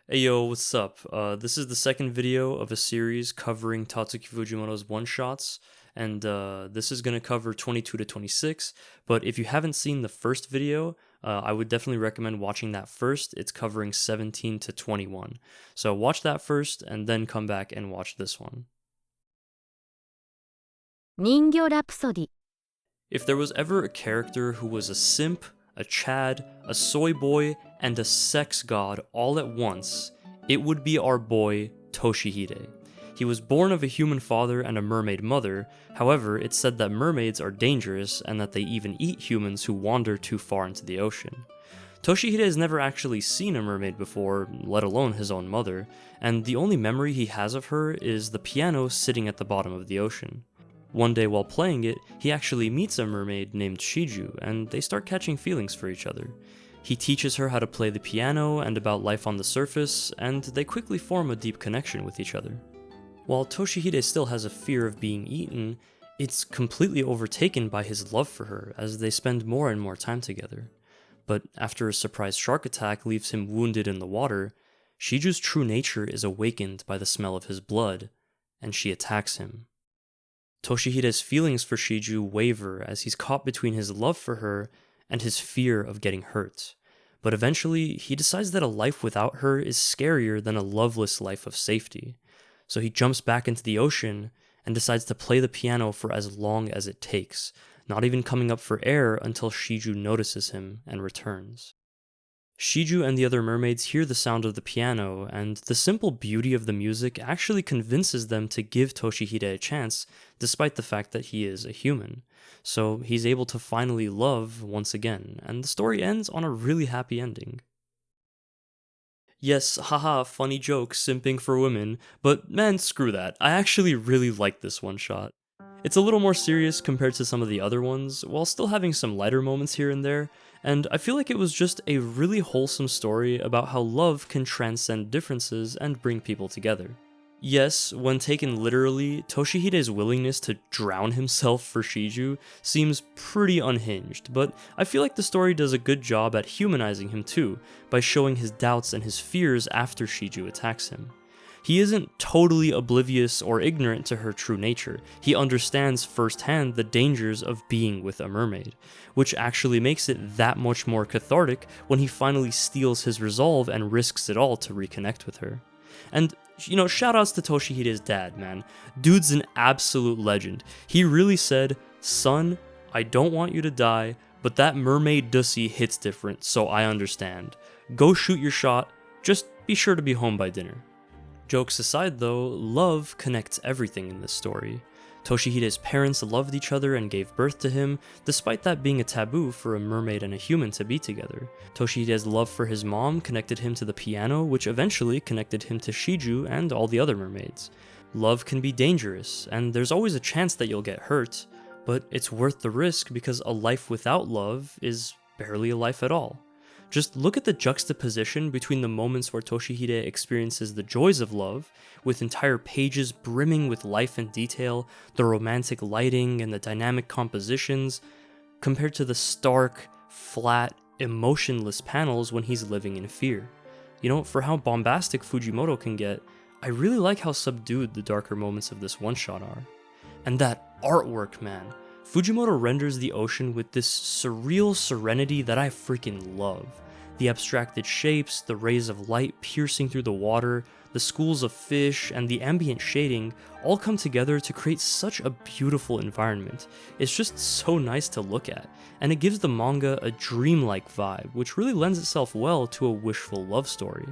Hey yo, what's up? This is the second video of a series covering Tatsuki Fujimoto's one-shots, and this is going to cover 22 to 26, but if you haven't seen the first video, I would definitely recommend watching that first. It's covering 17 to 21. So watch that first, and then come back and watch this one. 人魚ラプソディ If there was ever a character who was a simp, a chad, a soy boy, and a sex god all at once, it would be our boy Toshihide. He was born of a human father and a mermaid mother. However, it's said that mermaids are dangerous and that they even eat humans who wander too far into the ocean. Toshihide has never actually seen a mermaid before, let alone his own mother, and the only memory he has of her is the piano sitting at the bottom of the ocean. One day while playing it, he actually meets a mermaid named Shiju, and they start catching feelings for each other. He teaches her how to play the piano and about life on the surface, and they quickly form a deep connection with each other. While Toshihide still has a fear of being eaten, it's completely overtaken by his love for her as they spend more and more time together. But after a surprise shark attack leaves him wounded in the water, Shiju's true nature is awakened by the smell of his blood, and she attacks him. Toshihide's feelings for Shiju waver as he's caught between his love for her and his fear of getting hurt. But eventually, he decides that a life without her is scarier than a loveless life of safety. So he jumps back into the ocean and decides to play the piano for as long as it takes, not even coming up for air until Shiju notices him and returns. Shiju and the other mermaids hear the sound of the piano, and the simple beauty of the music actually convinces them to give Toshihide a chance, despite the fact that he is a human. So he's able to finally love once again, and the story ends on a really happy ending. Yes, haha, funny joke, simping for women, but man, screw that. I actually really like this one shot. It's a little more serious compared to some of the other ones, while still having some lighter moments here and there, and I feel like it was just a really wholesome story about how love can transcend differences and bring people together. Yes, when taken literally, Toshihide's willingness to drown himself for Shiju seems pretty unhinged, but I feel like the story does a good job at humanizing him too, by showing his doubts and his fears after Shiju attacks him. He isn't totally oblivious or ignorant to her true nature. He understands firsthand the dangers of being with a mermaid, which actually makes it that much more cathartic when he finally steals his resolve and risks it all to reconnect with her. And, shoutouts to Toshihide's dad, man. Dude's an absolute legend. He really said, "Son, I don't want you to die, but that mermaid dussy hits different, so I understand. Go shoot your shot, just be sure to be home by dinner." Jokes aside though, love connects everything in this story. Toshihide's parents loved each other and gave birth to him, despite that being a taboo for a mermaid and a human to be together. Toshihide's love for his mom connected him to the piano, which eventually connected him to Shiju and all the other mermaids. Love can be dangerous, and there's always a chance that you'll get hurt, but it's worth the risk because a life without love is barely a life at all. Just look at the juxtaposition between the moments where Toshihide experiences the joys of love, with entire pages brimming with life and detail, the romantic lighting and the dynamic compositions, compared to the stark, flat, emotionless panels when he's living in fear. For how bombastic Fujimoto can get, I really like how subdued the darker moments of this one-shot are. And that artwork, man. Fujimoto renders the ocean with this surreal serenity that I freaking love. The abstracted shapes, the rays of light piercing through the water, the schools of fish, and the ambient shading all come together to create such a beautiful environment. It's just so nice to look at, and it gives the manga a dreamlike vibe, which really lends itself well to a wishful love story.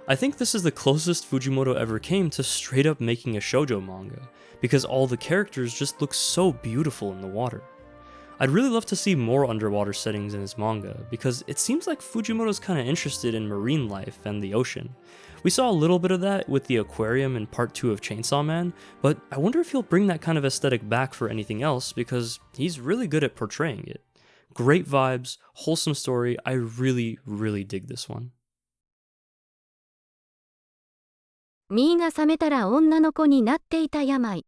I think this is the closest Fujimoto ever came to straight up making a shoujo manga, because all the characters just look so beautiful in the water. I'd really love to see more underwater settings in his manga, because it seems like Fujimoto's kinda interested in marine life and the ocean. We saw a little bit of that with the aquarium in part 2 of Chainsaw Man, but I wonder if he'll bring that kind of aesthetic back for anything else, because he's really good at portraying it. Great vibes, wholesome story, I really, really dig this one. 身が覚めたら女の子になっていた病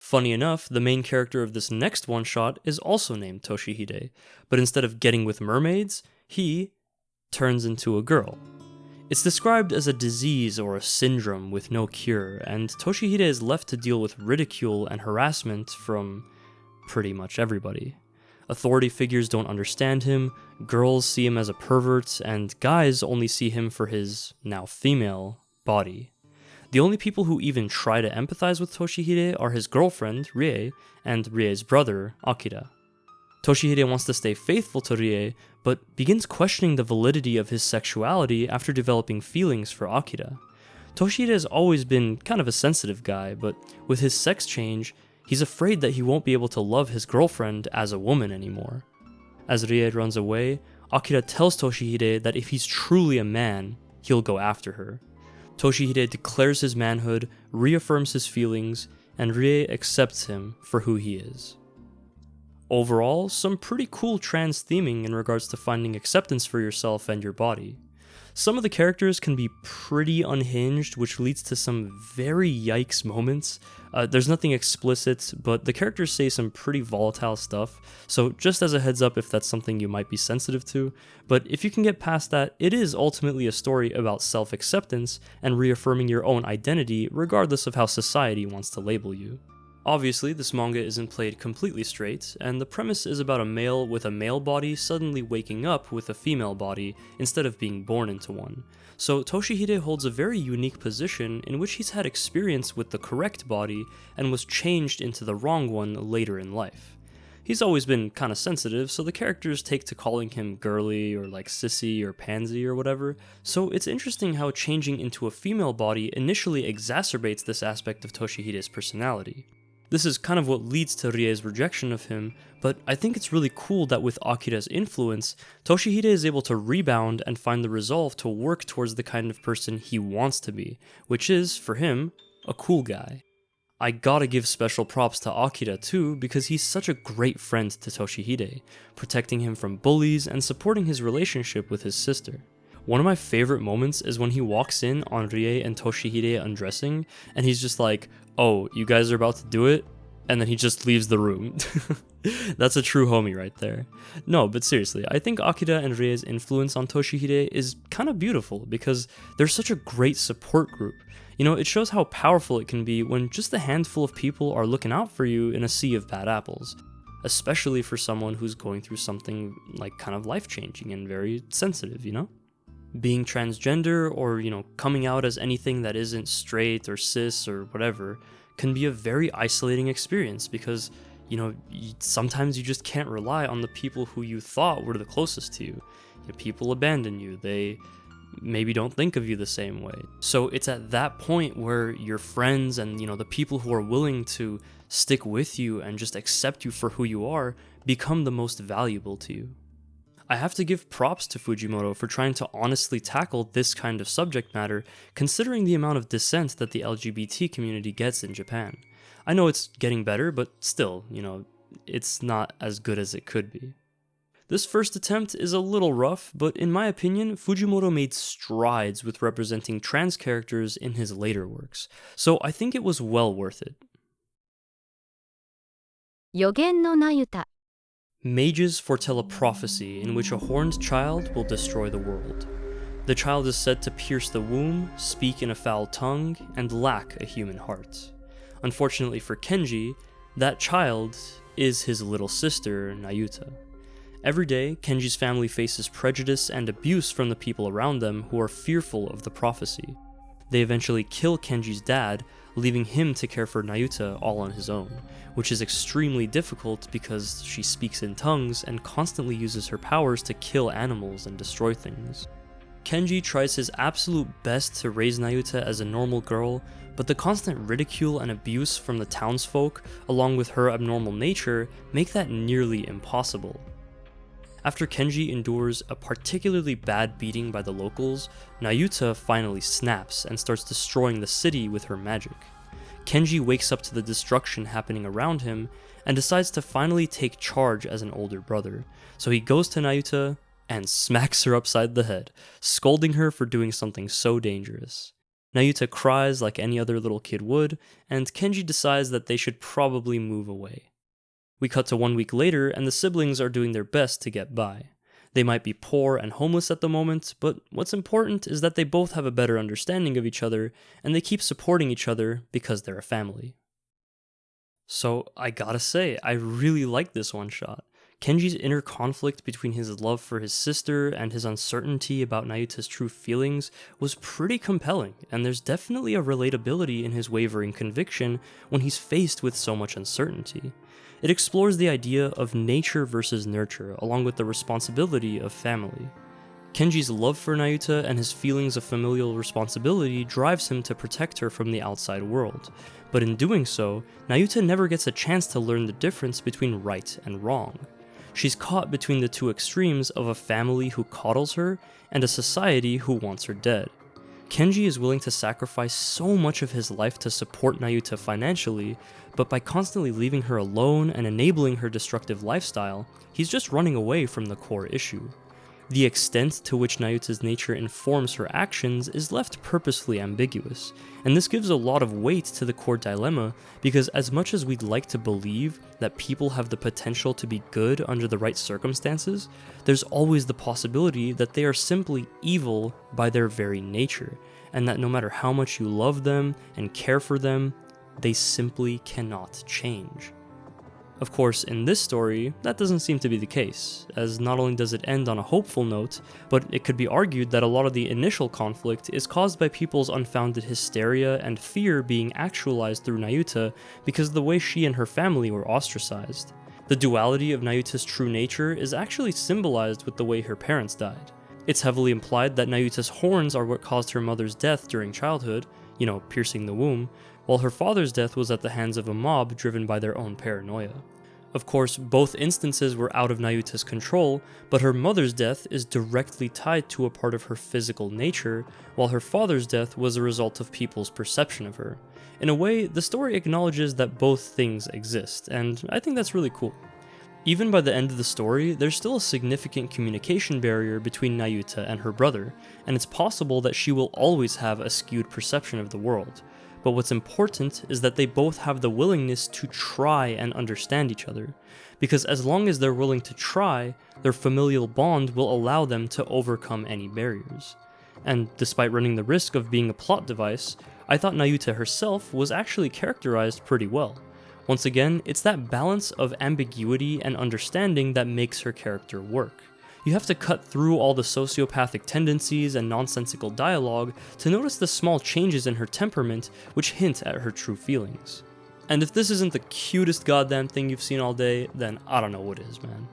Funny enough, the main character of this next one-shot is also named Toshihide, but instead of getting with mermaids, he turns into a girl. It's described as a disease or a syndrome with no cure, and Toshihide is left to deal with ridicule and harassment from pretty much everybody. Authority figures don't understand him, girls see him as a pervert, and guys only see him for his, now female, body. The only people who even try to empathize with Toshihide are his girlfriend, Rie, and Rie's brother, Akira. Toshihide wants to stay faithful to Rie, but begins questioning the validity of his sexuality after developing feelings for Akira. Toshihide has always been kind of a sensitive guy, but with his sex change, he's afraid that he won't be able to love his girlfriend as a woman anymore. As Rie runs away, Akira tells Toshihide that if he's truly a man, he'll go after her. Toshihide declares his manhood, reaffirms his feelings, and Rie accepts him for who he is. Overall, some pretty cool trans theming in regards to finding acceptance for yourself and your body. Some of the characters can be pretty unhinged, which leads to some very yikes moments. There's nothing explicit, but the characters say some pretty volatile stuff, so just as a heads up if that's something you might be sensitive to. But if you can get past that, it is ultimately a story about self-acceptance and reaffirming your own identity regardless of how society wants to label you. Obviously, this manga isn't played completely straight, and the premise is about a male with a male body suddenly waking up with a female body instead of being born into one. So Toshihide holds a very unique position in which he's had experience with the correct body and was changed into the wrong one later in life. He's always been kinda sensitive, so the characters take to calling him girly or like sissy or pansy or whatever, so it's interesting how changing into a female body initially exacerbates this aspect of Toshihide's personality. This is kind of what leads to Rie's rejection of him, but I think it's really cool that with Akira's influence, Toshihide is able to rebound and find the resolve to work towards the kind of person he wants to be, which is, for him, a cool guy. I gotta give special props to Akira too, because he's such a great friend to Toshihide, protecting him from bullies and supporting his relationship with his sister. One of my favorite moments is when he walks in on Rie and Toshihide undressing, and he's just like, "Oh, you guys are about to do it?" And then he just leaves the room. That's a true homie right there. No, but seriously, I think Akira and Rie's influence on Toshihide is kind of beautiful because they're such a great support group. You know, it shows how powerful it can be when just a handful of people are looking out for you in a sea of bad apples. Especially for someone who's going through something like kind of life-changing and very sensitive, you know? Being transgender or, coming out as anything that isn't straight or cis or whatever can be a very isolating experience because, sometimes you just can't rely on the people who you thought were the closest to you. People abandon you, they maybe don't think of you the same way. So it's at that point where your friends and, the people who are willing to stick with you and just accept you for who you are become the most valuable to you. I have to give props to Fujimoto for trying to honestly tackle this kind of subject matter, considering the amount of dissent that the LGBT community gets in Japan. I know it's getting better, but still, it's not as good as it could be. This first attempt is a little rough, but in my opinion, Fujimoto made strides with representing trans characters in his later works, so I think it was well worth it. 予言のナユタ Mages foretell a prophecy in which a horned child will destroy the world. The child is said to pierce the womb, speak in a foul tongue, and lack a human heart. Unfortunately for Kenji, that child is his little sister, Nayuta. Every day, Kenji's family faces prejudice and abuse from the people around them who are fearful of the prophecy. They eventually kill Kenji's dad, leaving him to care for Nayuta all on his own, which is extremely difficult because she speaks in tongues and constantly uses her powers to kill animals and destroy things. Kenji tries his absolute best to raise Nayuta as a normal girl, but the constant ridicule and abuse from the townsfolk, along with her abnormal nature, make that nearly impossible. After Kenji endures a particularly bad beating by the locals, Nayuta finally snaps and starts destroying the city with her magic. Kenji wakes up to the destruction happening around him and decides to finally take charge as an older brother, so he goes to Nayuta and smacks her upside the head, scolding her for doing something so dangerous. Nayuta cries like any other little kid would, and Kenji decides that they should probably move away. We cut to 1 week later, and the siblings are doing their best to get by. They might be poor and homeless at the moment, but what's important is that they both have a better understanding of each other, and they keep supporting each other because they're a family. So, I gotta say, I really like this one shot. Kenji's inner conflict between his love for his sister and his uncertainty about Nayuta's true feelings was pretty compelling, and there's definitely a relatability in his wavering conviction when he's faced with so much uncertainty. It explores the idea of nature versus nurture, along with the responsibility of family. Kenji's love for Nayuta and his feelings of familial responsibility drives him to protect her from the outside world, but in doing so, Nayuta never gets a chance to learn the difference between right and wrong. She's caught between the two extremes of a family who coddles her and a society who wants her dead. Kenji is willing to sacrifice so much of his life to support Nayuta financially, but by constantly leaving her alone and enabling her destructive lifestyle, he's just running away from the core issue. The extent to which Nayuta's nature informs her actions is left purposefully ambiguous, and this gives a lot of weight to the core dilemma because as much as we'd like to believe that people have the potential to be good under the right circumstances, there's always the possibility that they are simply evil by their very nature, and that no matter how much you love them and care for them, they simply cannot change. Of course, in this story, that doesn't seem to be the case, as not only does it end on a hopeful note, but it could be argued that a lot of the initial conflict is caused by people's unfounded hysteria and fear being actualized through Nayuta because of the way she and her family were ostracized. The duality of Nayuta's true nature is actually symbolized with the way her parents died. It's heavily implied that Nayuta's horns are what caused her mother's death during childhood, piercing the womb, while her father's death was at the hands of a mob driven by their own paranoia. Of course, both instances were out of Nayuta's control, but her mother's death is directly tied to a part of her physical nature, while her father's death was a result of people's perception of her. In a way, the story acknowledges that both things exist, and I think that's really cool. Even by the end of the story, there's still a significant communication barrier between Nayuta and her brother, and it's possible that she will always have a skewed perception of the world. But what's important is that they both have the willingness to try and understand each other, because as long as they're willing to try, their familial bond will allow them to overcome any barriers. And despite running the risk of being a plot device, I thought Nayuta herself was actually characterized pretty well. Once again, it's that balance of ambiguity and understanding that makes her character work. You have to cut through all the sociopathic tendencies and nonsensical dialogue to notice the small changes in her temperament which hint at her true feelings. And if this isn't the cutest goddamn thing you've seen all day, then I don't know what is, man.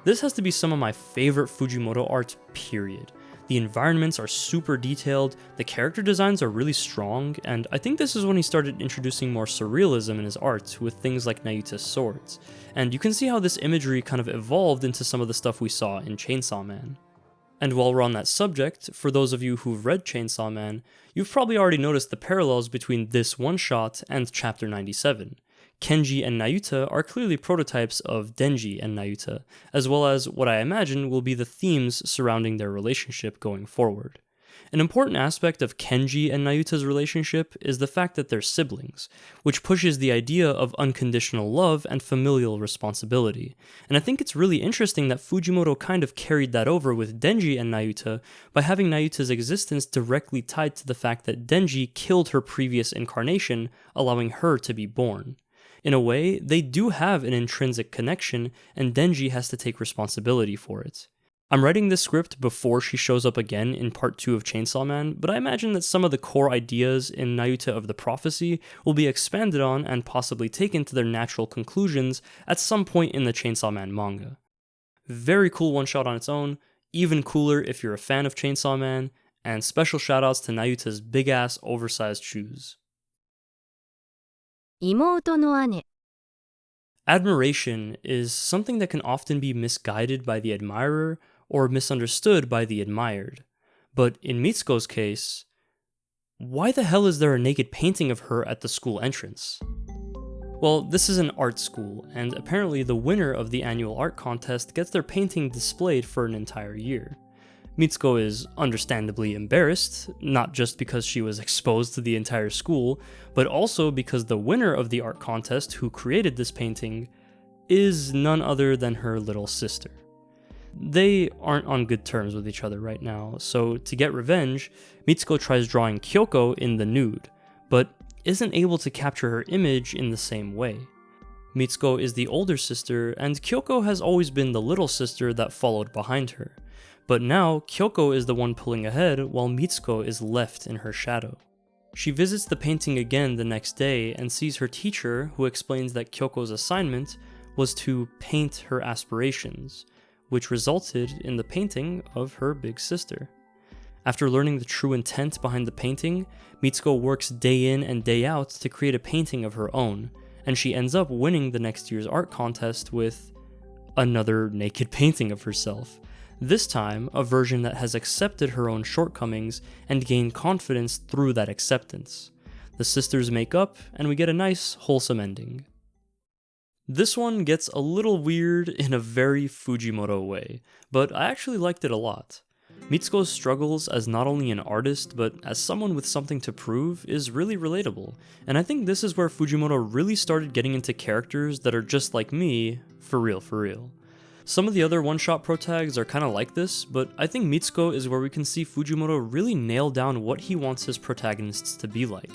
This has to be some of my favorite Fujimoto art, period. The environments are super detailed, the character designs are really strong, and I think this is when he started introducing more surrealism in his art with things like Nayuta's swords. And you can see how this imagery kind of evolved into some of the stuff we saw in Chainsaw Man. And while we're on that subject, for those of you who've read Chainsaw Man, you've probably already noticed the parallels between this one-shot and Chapter 97. Kenji and Nayuta are clearly prototypes of Denji and Nayuta, as well as what I imagine will be the themes surrounding their relationship going forward. An important aspect of Kenji and Nayuta's relationship is the fact that they're siblings, which pushes the idea of unconditional love and familial responsibility. And I think it's really interesting that Fujimoto kind of carried that over with Denji and Nayuta by having Nayuta's existence directly tied to the fact that Denji killed her previous incarnation, allowing her to be born. In a way, they do have an intrinsic connection, and Denji has to take responsibility for it. I'm writing this script before she shows up again in part 2 of Chainsaw Man, but I imagine that some of the core ideas in Nayuta of the Prophecy will be expanded on and possibly taken to their natural conclusions at some point in the Chainsaw Man manga. Very cool one-shot on its own, even cooler if you're a fan of Chainsaw Man, and special shoutouts to Nayuta's big-ass oversized shoes. 妹の姉 Admiration is something that can often be misguided by the admirer or misunderstood by the admired. But in Mitsuko's case, why the hell is there a naked painting of her at the school entrance? Well, this is an art school, and apparently the winner of the annual art contest gets their painting displayed for an entire year. Mitsuko is understandably embarrassed, not just because she was exposed to the entire school, but also because the winner of the art contest who created this painting is none other than her little sister. They aren't on good terms with each other right now, so to get revenge, Mitsuko tries drawing Kyoko in the nude, but isn't able to capture her image in the same way. Mitsuko is the older sister, and Kyoko has always been the little sister that followed behind her. But now, Kyoko is the one pulling ahead, while Mitsuko is left in her shadow. She visits the painting again the next day and sees her teacher, who explains that Kyoko's assignment was to paint her aspirations, which resulted in the painting of her big sister. After learning the true intent behind the painting, Mitsuko works day in and day out to create a painting of her own, and she ends up winning the next year's art contest with another naked painting of herself. This time, a version that has accepted her own shortcomings and gained confidence through that acceptance. The sisters make up, and we get a nice, wholesome ending. This one gets a little weird in a very Fujimoto way, but I actually liked it a lot. Mitsuko's struggles as not only an artist, but as someone with something to prove is really relatable, and I think this is where Fujimoto really started getting into characters that are just like me, for real for real. Some of the other one-shot protags are kinda like this, but I think Mitsuko is where we can see Fujimoto really nail down what he wants his protagonists to be like.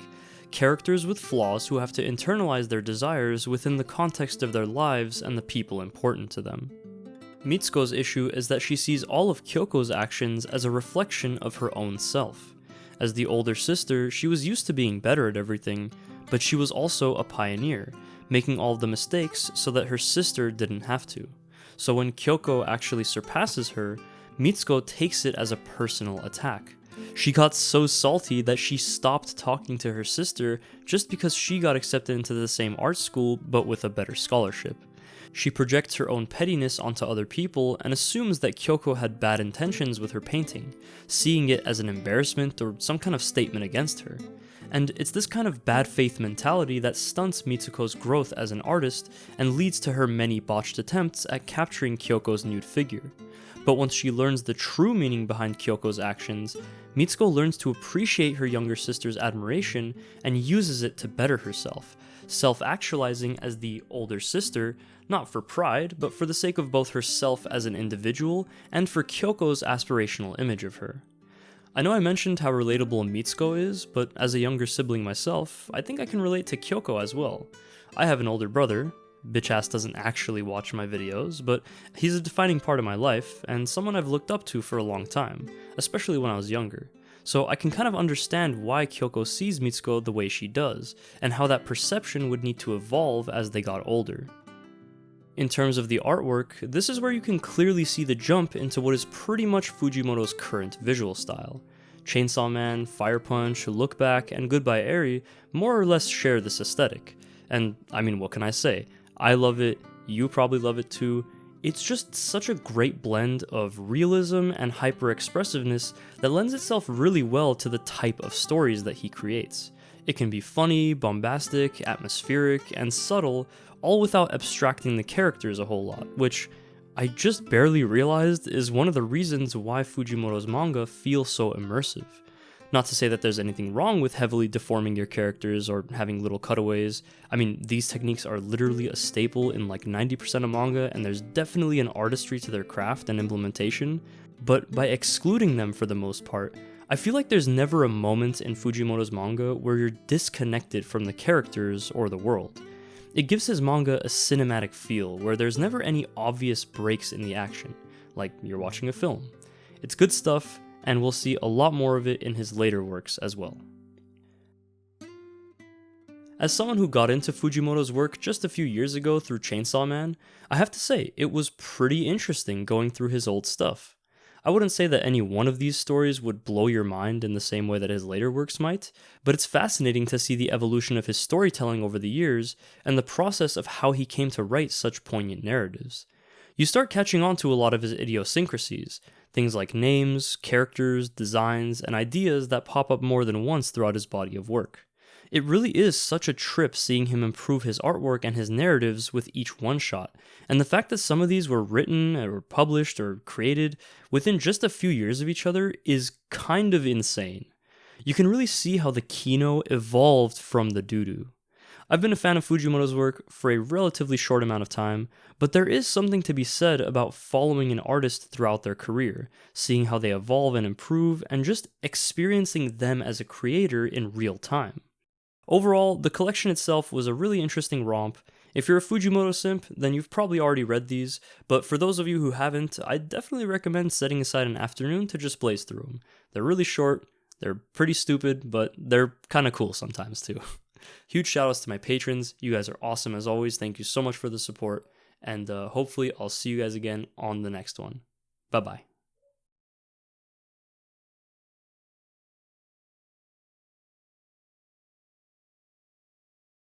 Characters with flaws who have to internalize their desires within the context of their lives and the people important to them. Mitsuko's issue is that she sees all of Kyoko's actions as a reflection of her own self. As the older sister, she was used to being better at everything, but she was also a pioneer, making all of the mistakes so that her sister didn't have to. So when Kyoko actually surpasses her, Mitsuko takes it as a personal attack. She got so salty that she stopped talking to her sister just because she got accepted into the same art school but with a better scholarship. She projects her own pettiness onto other people and assumes that Kyoko had bad intentions with her painting, seeing it as an embarrassment or some kind of statement against her. And it's this kind of bad faith mentality that stunts Mitsuko's growth as an artist and leads to her many botched attempts at capturing Kyoko's nude figure. But once she learns the true meaning behind Kyoko's actions, Mitsuko learns to appreciate her younger sister's admiration and uses it to better herself, self-actualizing as the older sister, not for pride, but for the sake of both herself as an individual and for Kyoko's aspirational image of her. I know I mentioned how relatable Mitsuko is, but as a younger sibling myself, I think I can relate to Kyoko as well. I have an older brother. Bitch-ass doesn't actually watch my videos, but he's a defining part of my life, and someone I've looked up to for a long time, especially when I was younger. So I can kind of understand why Kyoko sees Mitsuko the way she does, and how that perception would need to evolve as they got older. In terms of the artwork, this is where you can clearly see the jump into what is pretty much Fujimoto's current visual style. Chainsaw Man, Fire Punch, Look Back, and Goodbye Eri more or less share this aesthetic. And I mean, what can I say? I love it, you probably love it too. It's just such a great blend of realism and hyper-expressiveness that lends itself really well to the type of stories that he creates. It can be funny, bombastic, atmospheric, and subtle, all without abstracting the characters a whole lot, which I just barely realized is one of the reasons why Fujimoto's manga feels so immersive. Not to say that there's anything wrong with heavily deforming your characters or having little cutaways. I mean, these techniques are literally a staple in like 90% of manga, and there's definitely an artistry to their craft and implementation, but by excluding them for the most part, I feel like there's never a moment in Fujimoto's manga where you're disconnected from the characters or the world. It gives his manga a cinematic feel where there's never any obvious breaks in the action, like you're watching a film. It's good stuff, and we'll see a lot more of it in his later works as well. As someone who got into Fujimoto's work just a few years ago through Chainsaw Man, I have to say it was pretty interesting going through his old stuff. I wouldn't say that any one of these stories would blow your mind in the same way that his later works might, but it's fascinating to see the evolution of his storytelling over the years and the process of how he came to write such poignant narratives. You start catching on to a lot of his idiosyncrasies, things like names, characters, designs, and ideas that pop up more than once throughout his body of work. It really is such a trip seeing him improve his artwork and his narratives with each one-shot, and the fact that some of these were written or published or created within just a few years of each other is kind of insane. You can really see how the Kino evolved from the doo-doo. I've been a fan of Fujimoto's work for a relatively short amount of time, but there is something to be said about following an artist throughout their career, seeing how they evolve and improve, and just experiencing them as a creator in real time. Overall, the collection itself was a really interesting romp. If you're a Fujimoto simp, then you've probably already read these, but for those of you who haven't, I definitely recommend setting aside an afternoon to just blaze through them. They're really short, they're pretty stupid, but they're kinda cool sometimes too. Huge shoutouts to my patrons. You guys are awesome as always. Thank you so much for the support. And hopefully I'll see you guys again on the next one. Bye bye.